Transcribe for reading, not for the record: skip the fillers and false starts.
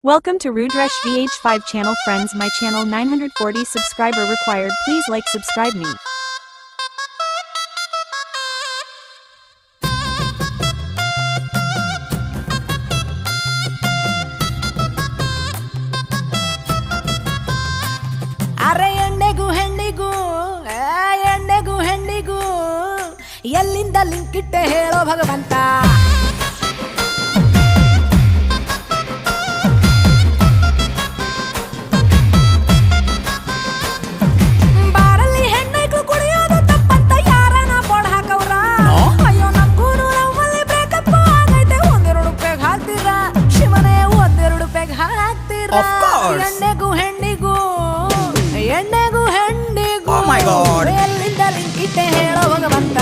Welcome to Rudresh VH5 channel friends, my channel 940 subscriber required, please like subscribe me. ಅರೆ ಎಣ್ಣೆಗೂ ಹೆಣ್ಣಿಗೂ ಎಲ್ಲಿಂದ link ಇಟ್ಟೆ ಹೇಳೋ ಭಗವಂತ. ಬಾರಲ್ಲಿ ಹೆಣ್ಣಿಗೂ ಕುಡಿಯೋದು ತಪ್ಪಂತ ಯಾರನ ಬೋರ್ಡ್ ಹಾಕವ್ರ. ಅಯ್ಯೋ ನಮ್ಗೂನು ನಮ್ಮಲ್ಲಿ ಬ್ರೇಕಪ್ ಆಗೈತೆ, ಒಂದೆರಡು ಪೆಗ್ ಹಾಕ್ತೀರಾ ಶಿವನೇ, ಒಂದೆರಡು ಪೆಗ್ ಹಾಕ್ತೀರಾ. ಎಣ್ಣೆಗೂ ಹೆಣ್ಣಿಗೂ ಎಲ್ಲಿಂದ ಲಿಂಕ್ ಇಟ್ಟೆ ಹೇಳೋ ಭಗವಂತ.